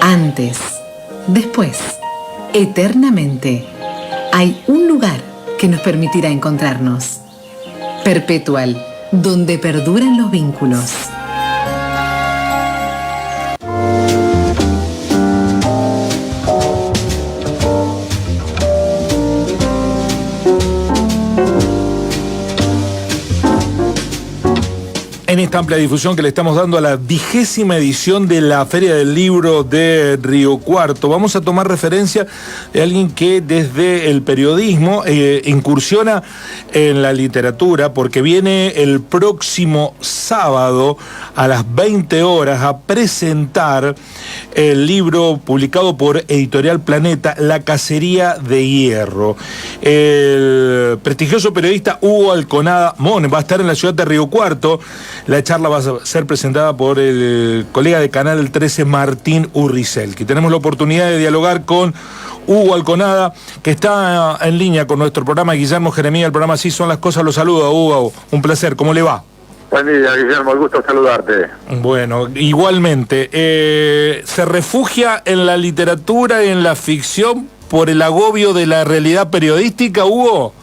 Antes, después, eternamente, hay un lugar que nos permitirá encontrarnos. Perpetual, donde perduran los vínculos. En esta amplia difusión que le estamos dando a la 20ª edición de la Feria del Libro de Río Cuarto, vamos a tomar referencia de alguien que desde el periodismo incursiona en la literatura, porque viene el próximo sábado a las 20 horas a presentar el libro publicado por Editorial Planeta, La Cacería de Hierro. El prestigioso periodista Hugo Alconada Mon va a estar en la ciudad de Río Cuarto. La charla va a ser presentada por el colega de Canal 13, Martín Urricelki. Tenemos la oportunidad de dialogar con Hugo Alconada, que está en línea con nuestro programa. Guillermo Jeremía, el programa Así Son las Cosas, lo saluda. Hugo, un placer, ¿cómo le va? Buen día, Guillermo, el gusto saludarte. Bueno, igualmente. ¿Se refugia en la literatura y en la ficción por el agobio de la realidad periodística, Hugo?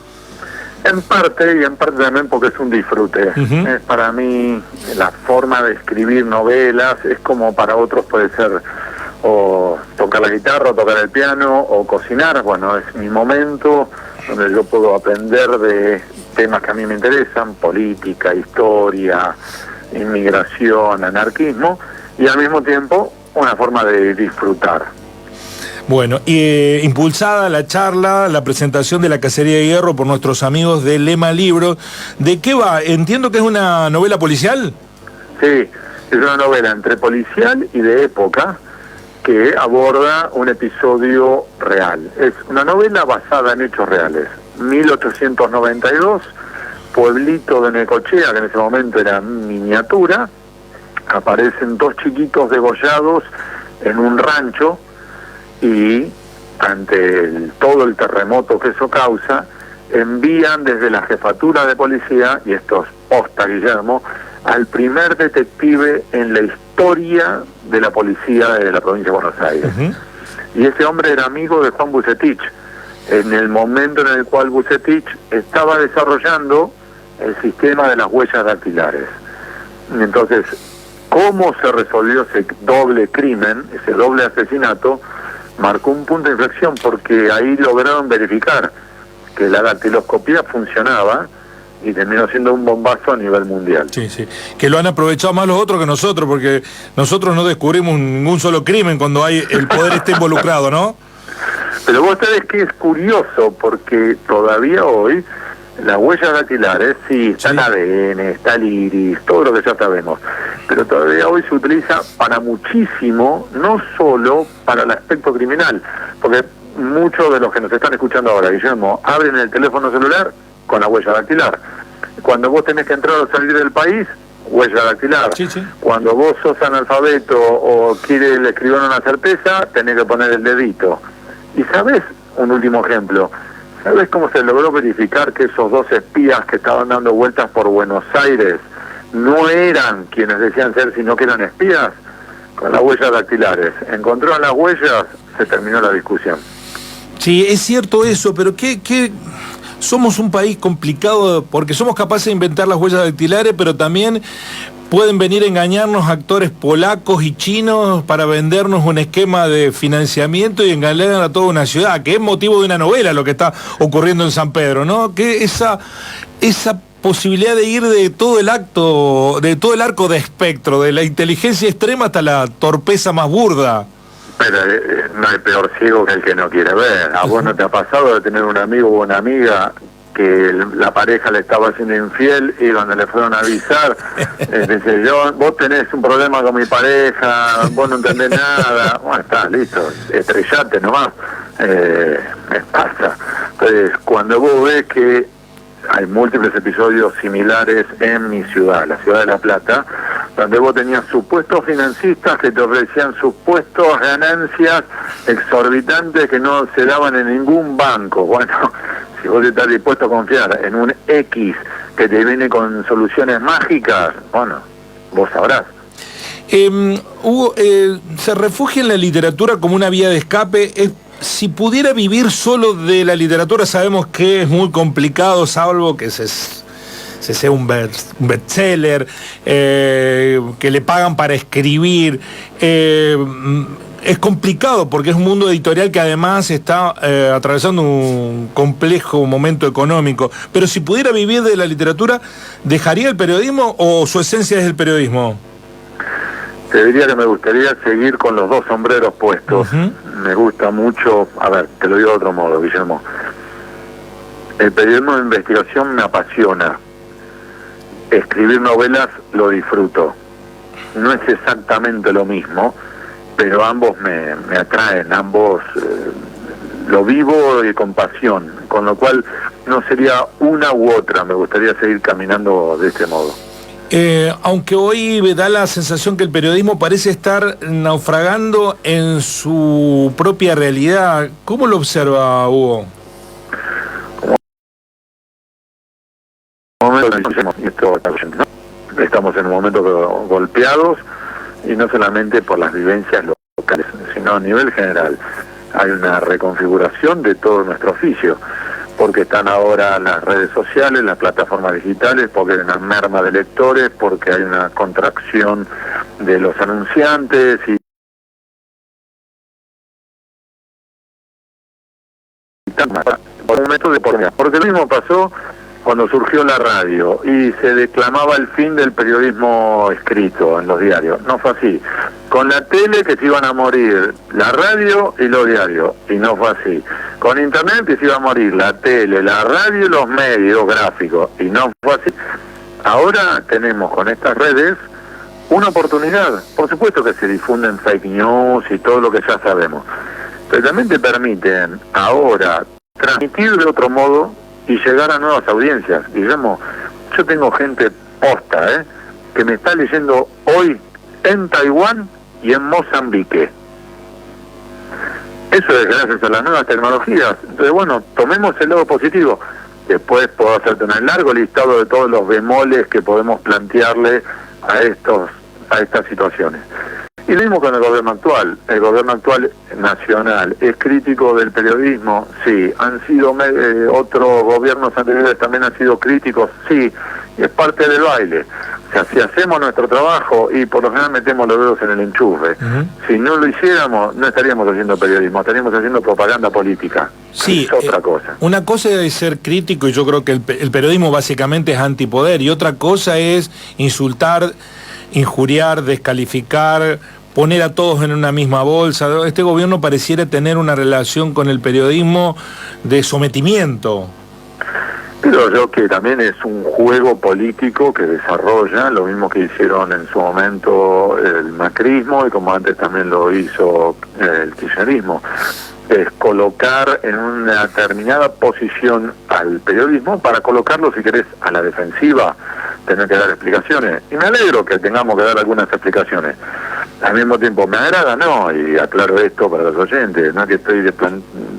En parte, y en parte también porque es un disfrute. Es para mí la forma de escribir novelas, es como para otros puede ser o tocar la guitarra, o tocar el piano, o cocinar. Bueno, es mi momento donde yo puedo aprender de temas que a mí me interesan, política, historia, inmigración, anarquismo, y al mismo tiempo una forma de disfrutar. Bueno, impulsada la charla, la presentación de La Cacería de Hierro por nuestros amigos de Lema Libros. ¿De qué va? Entiendo que es una novela policial. Sí, es una novela entre policial y de época que aborda un episodio real. Es una novela basada en hechos reales. 1892, pueblito de Necochea, que en ese momento era miniatura, aparecen dos chiquitos degollados en un rancho. Y ante todo el terremoto que eso causa, envían desde la jefatura de policía, y esto es posta, Guillermo, al primer detective en la historia de la policía de la provincia de Buenos Aires. Y ese hombre era amigo de Juan Bucetich, en el momento en el cual Bucetich estaba desarrollando el sistema de las huellas dactilares. Entonces, ¿cómo se resolvió ese doble crimen, ese doble asesinato? Marcó un punto de inflexión porque ahí lograron verificar que la dactiloscopía funcionaba y terminó siendo un bombazo a nivel mundial. Sí, sí. Que lo han aprovechado más los otros que nosotros, porque nosotros no descubrimos ningún solo crimen cuando hay el poder está involucrado, ¿no? Pero vos sabés que es curioso porque todavía hoy las huellas dactilares, sí, está el ADN, está el iris, todo lo que ya sabemos, pero todavía hoy se utiliza para muchísimo, no solo para el aspecto criminal, porque muchos de los que nos están escuchando ahora, Guillermo, abren el teléfono celular con la huella dactilar. Cuando vos tenés que entrar o salir del país, huella dactilar. Sí, sí. Cuando vos sos analfabeto o quiere el escribano una certeza, tenés que poner el dedito. Y ¿sabés? Un último ejemplo. ¿Sabes cómo se logró verificar que esos dos espías que estaban dando vueltas por Buenos Aires no eran quienes decían ser, sino que eran espías? Con las huellas dactilares. Encontraron las huellas, se terminó la discusión. Sí, es cierto eso, pero ¿qué? Somos un país complicado porque somos capaces de inventar las huellas dactilares, pero también pueden venir a engañarnos actores polacos y chinos para vendernos un esquema de financiamiento y engañar a toda una ciudad, que es motivo de una novela lo que está ocurriendo en San Pedro, ¿no? Que esa posibilidad de ir de todo el arco de espectro, de la inteligencia extrema hasta la torpeza más burda. Pero no hay peor ciego que el que no quiere ver. ¿A vos no te ha pasado de tener un amigo o una amiga que la pareja le estaba haciendo infiel y cuando le fueron a avisar, dice, vos tenés un problema con mi pareja, vos no entendés nada? Bueno, está, listo, estrellate nomás. Pasa. Entonces, cuando vos ves que hay múltiples episodios similares en mi ciudad, la ciudad de La Plata, donde vos tenías supuestos financistas que te ofrecían supuestos ganancias exorbitantes que no se daban en ningún banco. Bueno, si vos estás dispuesto a confiar en un X que te viene con soluciones mágicas, bueno, vos sabrás. Hugo, se refugia en la literatura como una vía de escape. Si pudiera vivir solo de la literatura, sabemos que es muy complicado, salvo que se sea un bestseller, que le pagan para escribir. Es complicado porque es un mundo editorial que además está atravesando un complejo momento económico. Pero si pudiera vivir de la literatura, ¿dejaría el periodismo o su esencia es el periodismo? Te diría que me gustaría seguir con los dos sombreros puestos. Me gusta mucho, a ver, te lo digo de otro modo, Guillermo. El periodismo de investigación me apasiona. Escribir novelas lo disfruto. No es exactamente lo mismo, pero ambos me atraen, ambos lo vivo y con pasión, con lo cual no sería una u otra, me gustaría seguir caminando de este modo. Aunque hoy me da la sensación que el periodismo parece estar naufragando en su propia realidad, ¿cómo lo observa, Hugo? Estamos en un momento golpeados, y no solamente por las vivencias locales, sino a nivel general. Hay una reconfiguración de todo nuestro oficio, porque están ahora las redes sociales, las plataformas digitales, porque hay una merma de lectores, porque hay una contracción de los anunciantes y por un método de por vida. Porque lo mismo pasó cuando surgió la radio y se declamaba el fin del periodismo escrito en los diarios. No fue así. Con la tele que se iban a morir la radio y los diarios, y no fue así. Con internet que se iba a morir la tele, la radio y los medios gráficos, y no fue así. Ahora tenemos con estas redes una oportunidad. Por supuesto que se difunden fake news y todo lo que ya sabemos, pero también te permiten ahora transmitir de otro modo y llegar a nuevas audiencias. Guillermo, yo tengo gente posta, que me está leyendo hoy en Taiwán y en Mozambique. Eso es gracias a las nuevas tecnologías. Entonces, bueno, tomemos el lado positivo. Después puedo hacerte un largo listado de todos los bemoles que podemos plantearle a estas situaciones. Y lo mismo con el gobierno actual. El gobierno actual nacional es crítico del periodismo, sí. Han sido otros gobiernos anteriores también han sido críticos, sí. Y es parte del baile. O sea, si hacemos nuestro trabajo y por lo general metemos los dedos en el enchufe, si no lo hiciéramos, no estaríamos haciendo periodismo, estaríamos haciendo propaganda política. Sí, es otra cosa. Una cosa es ser crítico, y yo creo que el periodismo básicamente es antipoder, y otra cosa es insultar, injuriar, descalificar, poner a todos en una misma bolsa. Este gobierno pareciera tener una relación con el periodismo de sometimiento. Pero yo que también es un juego político que desarrolla, lo mismo que hicieron en su momento el macrismo y como antes también lo hizo el kirchnerismo. Es colocar en una determinada posición al periodismo para colocarlo, si querés, a la defensiva, tener que dar explicaciones. Y me alegro que tengamos que dar algunas explicaciones. Al mismo tiempo, ¿me agrada? No, y aclaro esto para los oyentes, no es que estoy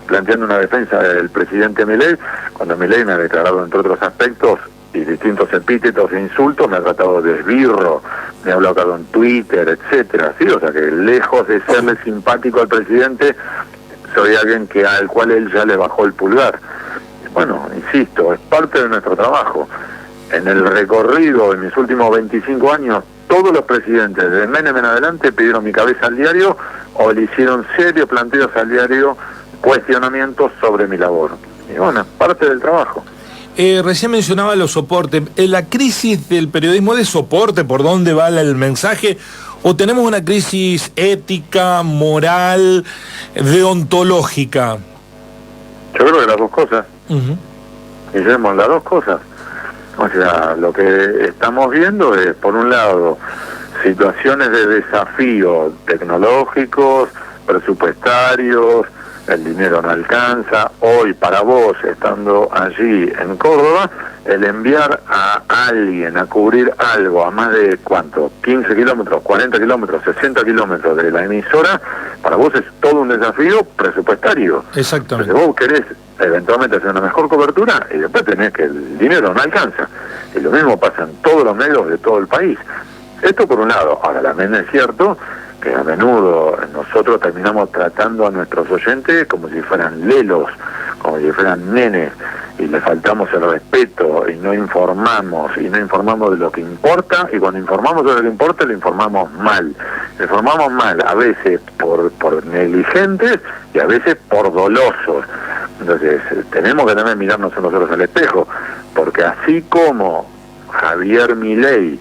planteando una defensa del presidente Milei, cuando Milei me ha declarado, entre otros aspectos, y distintos epítetos e insultos, me ha tratado de esbirro, me ha bloqueado en Twitter, etcétera, ¿sí? O sea que lejos de serle simpático al presidente, soy alguien al cual él ya le bajó el pulgar. Bueno, insisto, es parte de nuestro trabajo. En el recorrido, en mis últimos 25 años, todos los presidentes, de Menem en adelante, pidieron mi cabeza al diario o le hicieron serios planteos al diario, cuestionamientos sobre mi labor. Y bueno, parte del trabajo. Recién mencionaba los soportes. ¿La crisis del periodismo de soporte, por dónde va el mensaje? ¿O tenemos una crisis ética, moral, deontológica? Yo creo que las dos cosas. Guillermo, las dos cosas. O sea, lo que estamos viendo es, por un lado, situaciones de desafío tecnológicos, presupuestarios, el dinero no alcanza. Hoy, para vos, estando allí en Córdoba, el enviar a alguien a cubrir algo a más de, ¿cuánto? 15 kilómetros, 40 kilómetros, 60 kilómetros de la emisora, para vos es todo un desafío presupuestario. Exactamente. Entonces vos querés eventualmente hacer una mejor cobertura y después tenés que el dinero no alcanza. Y lo mismo pasa en todos los medios de todo el país. Esto por un lado. Ahora, también es cierto que a menudo nosotros terminamos tratando a nuestros oyentes como si fueran lelos, como si fueran nenes, y le faltamos el respeto y no informamos de lo que importa, y cuando informamos de lo que importa lo informamos mal. Lo informamos mal, a veces por negligentes y a veces por dolosos. Entonces tenemos que también mirarnos a nosotros al espejo, porque así como Javier Milei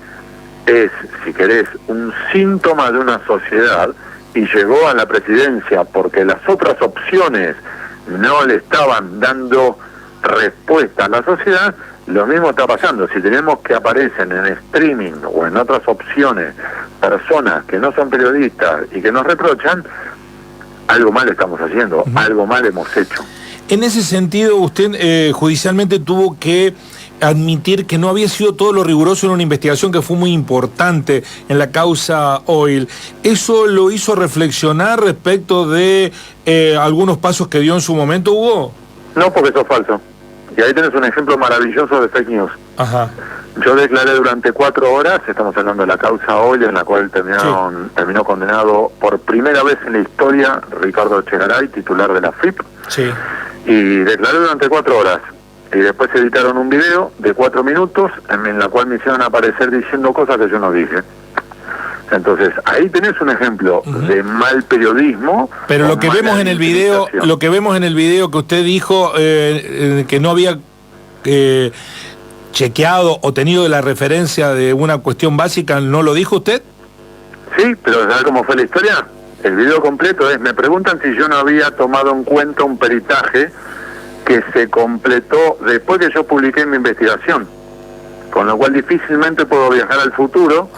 es, si querés, un síntoma de una sociedad y llegó a la presidencia porque las otras opciones no le estaban dando respuesta a la sociedad, lo mismo está pasando. Si tenemos que aparecen en streaming o en otras opciones personas que no son periodistas y que nos reprochan, algo mal estamos haciendo, algo mal hemos hecho. En ese sentido, usted judicialmente tuvo que admitir que no había sido todo lo riguroso en una investigación que fue muy importante en la causa Oil. ¿Eso lo hizo reflexionar respecto de algunos pasos que dio en su momento, Hugo? No, porque eso es falso. Y ahí tenés un ejemplo maravilloso de fake news. Ajá. Yo declaré durante 4 horas, estamos hablando de la causa Oil, en la cual terminó condenado por primera vez en la historia Ricardo Echegaray, titular de la FIP. Sí. Y declaré durante 4 horas. Y después editaron un video de 4 minutos en la cual me hicieron aparecer diciendo cosas que yo no dije. Entonces, ahí tenés un ejemplo de mal periodismo. Pero lo que vemos en el video, que usted dijo que no había chequeado o tenido la referencia de una cuestión básica, ¿no lo dijo usted? Sí, pero ¿sabes cómo fue la historia? El video completo es, me preguntan si yo no había tomado en cuenta un peritaje que se completó después que yo publiqué mi investigación, con lo cual difícilmente puedo viajar al futuro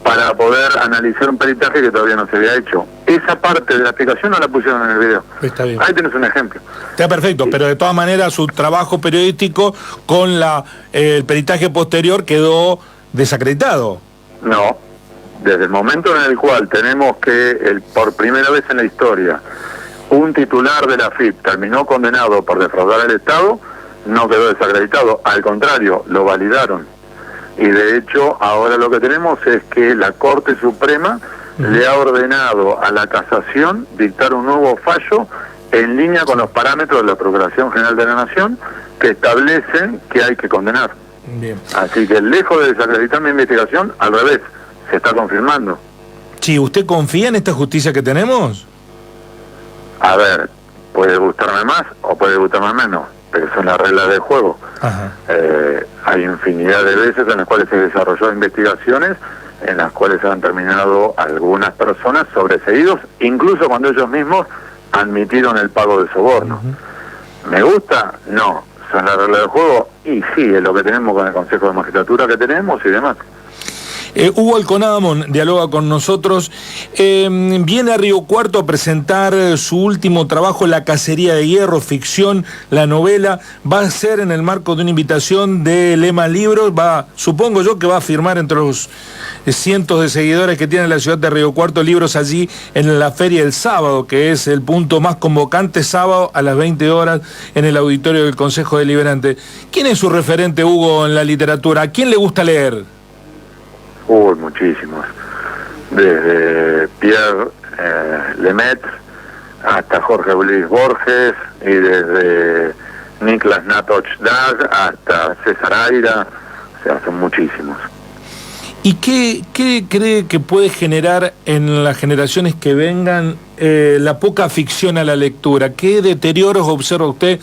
para poder analizar un peritaje que todavía no se había hecho. Esa parte de la explicación no la pusieron en el video. Está bien. Ahí tenés un ejemplo. Está perfecto, sí. Pero de todas maneras su trabajo periodístico con el peritaje posterior quedó desacreditado. No, desde el momento en el cual tenemos que, por primera vez en la historia, un titular de la FIP terminó condenado por defraudar al Estado, no quedó desacreditado, al contrario, lo validaron. Y de hecho, ahora lo que tenemos es que la Corte Suprema le ha ordenado a la casación dictar un nuevo fallo en línea con los parámetros de la Procuración General de la Nación que establecen que hay que condenar. Bien. Así que lejos de desacreditar mi investigación, al revés, se está confirmando. Sí, ¿usted confía en esta justicia que tenemos? A ver, puede gustarme más o puede gustarme menos, pero son las reglas del juego. Hay infinidad de veces en las cuales se desarrolló investigaciones en las cuales han terminado algunas personas sobreseídos, incluso cuando ellos mismos admitieron el pago de soborno. ¿Me gusta? No. ¿Son las reglas del juego? Y sí, es lo que tenemos con el Consejo de Magistratura que tenemos y demás. Hugo Alconadamón dialoga con nosotros. Viene a Río Cuarto a presentar su último trabajo, La Cacería de Hierro, ficción, la novela. Va a ser en el marco de una invitación de Lema Libros. Supongo yo que va a firmar entre los cientos de seguidores que tiene la ciudad de Río Cuarto libros allí en la feria del sábado, que es el punto más convocante, sábado a las 20 horas en el auditorio del Consejo Deliberante. ¿Quién es su referente, Hugo, en la literatura? ¿A quién le gusta leer? Muchísimos. Desde Pierre Lemaitre hasta Jorge Luis Borges, y desde Niklas Natoch Dag hasta César Aira, o sea, son muchísimos. ¿Y qué cree que puede generar en las generaciones que vengan la poca ficción a la lectura? ¿Qué deterioros observa usted?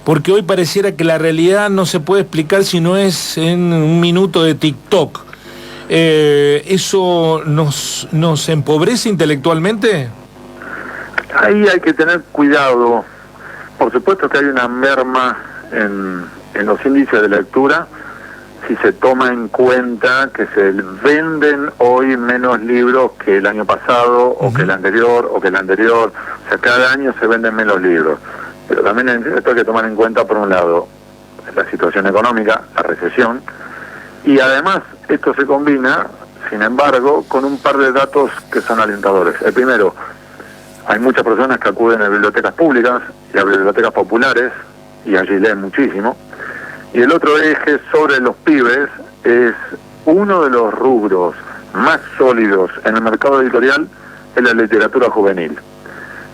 Porque hoy pareciera que la realidad no se puede explicar si no es en un minuto de TikTok. ¿Eso nos empobrece intelectualmente? Ahí hay que tener cuidado. Por supuesto que hay una merma en los índices de lectura si se toma en cuenta que se venden hoy menos libros que el año pasado o que el anterior o que el anterior. O sea, cada año se venden menos libros. Pero también esto hay que tomar en cuenta, por un lado, la situación económica, la recesión, y además esto se combina, sin embargo, con un par de datos que son alentadores. El primero, hay muchas personas que acuden a bibliotecas públicas y a bibliotecas populares, y allí leen muchísimo. Y el otro eje sobre los pibes es uno de los rubros más sólidos en el mercado editorial es la literatura juvenil,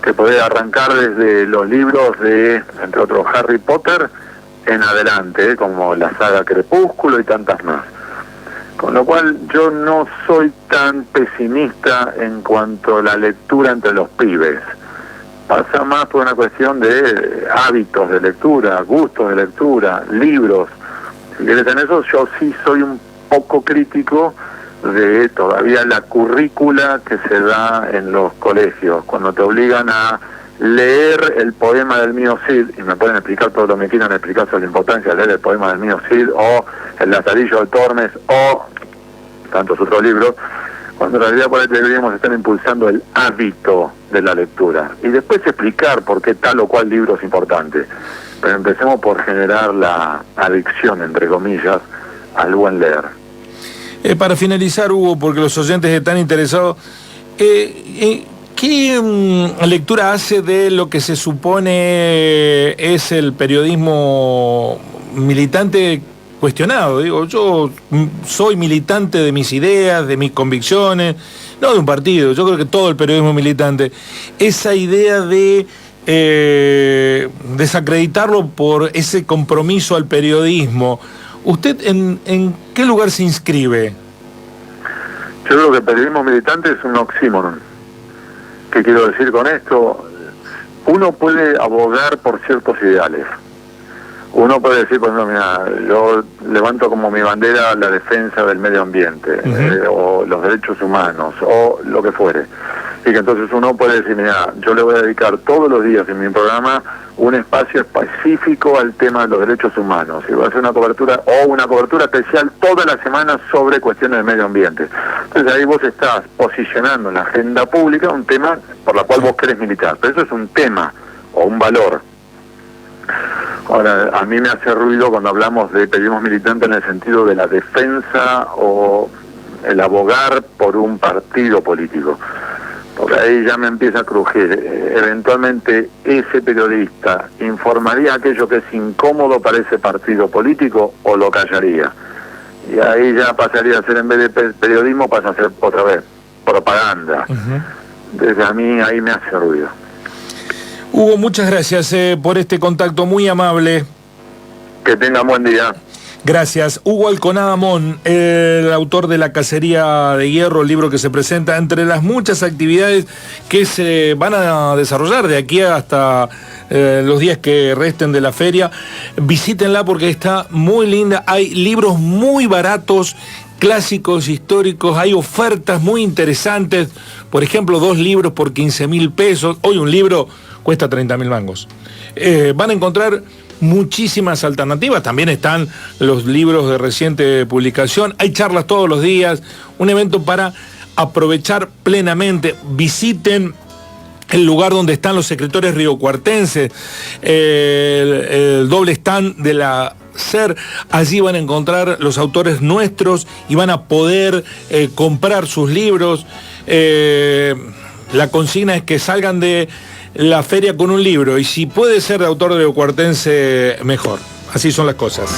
que puede arrancar desde los libros de, entre otros, Harry Potter en adelante, como la saga Crepúsculo y tantas más. Con lo cual yo no soy tan pesimista en cuanto a la lectura entre los pibes. Pasa más por una cuestión de hábitos de lectura, gustos de lectura, libros. Si quieres en eso, yo sí soy un poco crítico de todavía la currícula que se da en los colegios, cuando te obligan a leer el poema del mío Cid, y me pueden explicar todo lo que quieran explicar sobre la importancia de leer el poema del mío Cid, o el Lazarillo de Tormes, o tantos otros libros, cuando en realidad por ahí deberíamos estar impulsando el hábito de la lectura, y después explicar por qué tal o cual libro es importante. Pero empecemos por generar la adicción, entre comillas, al buen leer. Para finalizar, Hugo, porque los oyentes están interesados, ¿qué lectura hace de lo que se supone es el periodismo militante cuestionado? Digo, yo soy militante de mis ideas, de mis convicciones, no de un partido, yo creo que todo el periodismo es militante. Esa idea de desacreditarlo por ese compromiso al periodismo, ¿usted en qué lugar se inscribe? Yo creo que el periodismo militante es un oxímoron. ¿Qué quiero decir con esto? Uno puede abogar por ciertos ideales. Uno puede decir, por ejemplo, mira, yo levanto como mi bandera la defensa del medio ambiente, o los derechos humanos, o lo que fuere. Y que entonces uno puede decir, mira, yo le voy a dedicar todos los días en mi programa un espacio específico al tema de los derechos humanos. Y voy a hacer una cobertura, o una cobertura especial toda la semana sobre cuestiones del medio ambiente. Entonces ahí vos estás posicionando en la agenda pública un tema por la cual vos querés militar. Pero eso es un tema, o un valor. Ahora, a mí me hace ruido cuando hablamos de periodismo militante en el sentido de la defensa o el abogar por un partido político. Porque ahí ya me empieza a crujir. Eventualmente ese periodista informaría aquello que es incómodo para ese partido político o lo callaría. Y ahí ya pasaría a ser, en vez de periodismo, pasa a ser otra vez propaganda. Desde a mí ahí me hace ruido. Hugo, muchas gracias por este contacto muy amable. Que tengan buen día. Gracias. Hugo Alconada Mon, el autor de La Cacería de Hierro, el libro que se presenta entre las muchas actividades que se van a desarrollar de aquí hasta los días que resten de la feria. Visítenla porque está muy linda. Hay libros muy baratos, clásicos, históricos, hay ofertas muy interesantes. Por ejemplo, 2 libros por 15.000 pesos. Hoy un libro cuesta 30.000 mangos. Van a encontrar muchísimas alternativas. También están los libros de reciente publicación. Hay charlas todos los días. Un evento para aprovechar plenamente. Visiten el lugar donde están los escritores riocuartenses, el doble stand de la SER. Allí van a encontrar los autores nuestros y van a poder comprar sus libros. La consigna es que salgan de la feria con un libro, y si puede ser de autor riocuartense, mejor. Así son las cosas.